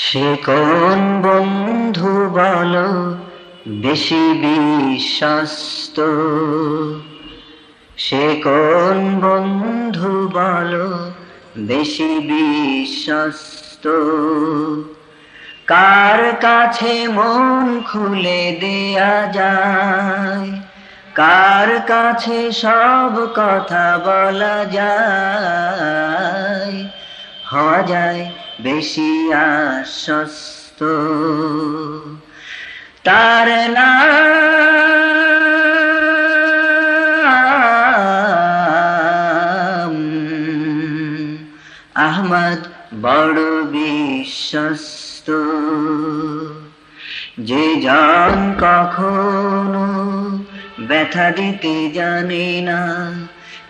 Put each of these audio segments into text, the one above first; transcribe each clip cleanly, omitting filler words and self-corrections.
সে কোন বন্ধু বলো বেশি বিশ্বস্ত? সে কোন বন্ধু বলো বেশি বিশ্বস্ত? কার কাছে মন খুলে দেয়া যায়, কার কাছে সব কথা বলা যায়, হওয়া যায় বেশি আশ্বস্ত। তার নাম আহমদ, বড় বিশ্বস্ত। যে জন কখনো ব্যথা দিতে জানে না,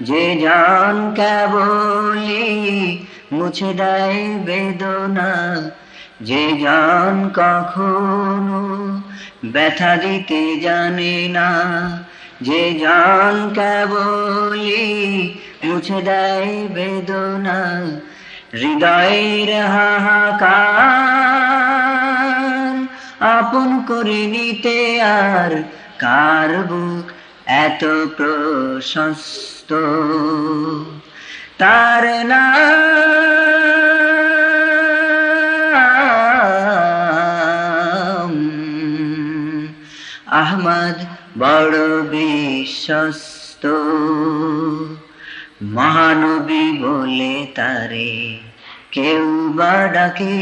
যে জন কেবলই মুছে দেয় বেদনা, যে জন কখনো ব্যথা দিতে জানে না, যে জন কেবলই মুছে দেয় বেদনা, হৃদয়ের হাহাকার আপন করে নিতে আর কার বুক এত প্রশস্ত? তার নাম আহমদ, বড় বিশ্বস্ত। মহানবী বলে তারে কেউ বা ডাকে,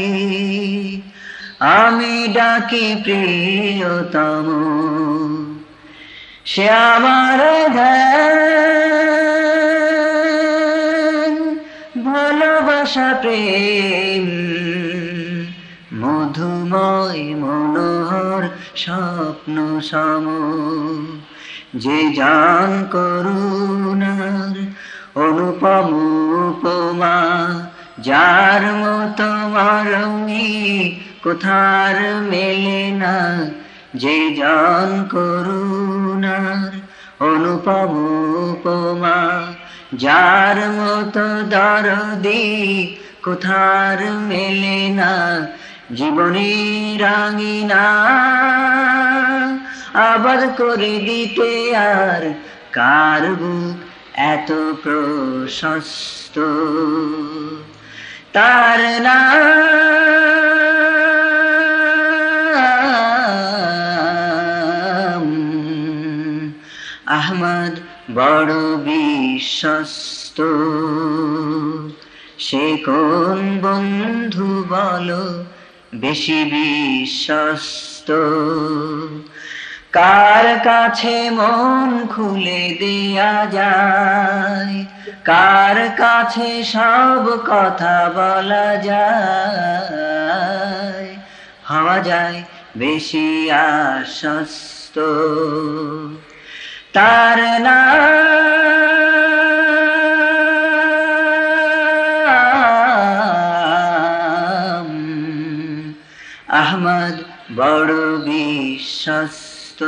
আমি ডাকি প্রিয়তম। সে আমার ধ্যান, ভালোবাসা, প্রেম, মধুময় মনোহর স্বপ্ন সম। যে জন করুণার অনুপম উপমা, যার মতো মারঙ্গি কোথার মেলে না। যে জন করুণার অনুপম উপমা, যার মতো দরদি কোথার মেলে না। জীবনের রাঙিনা আবাদ করে দিতে আর কার বুক এত প্রশস্ত? তার নাম আহমদ, বড় বিশ্বস্ত। সে কোন বন্ধু বলো বেশি বিশ্বস্ত? কার কাছে মন খুলে দেয়া যায়, কার কাছে সব কথা বলা যায়, হওয়া যায় বেশি আশ্বস্ত। তার নাম আহমদ, বড় বিশ্বস্ত।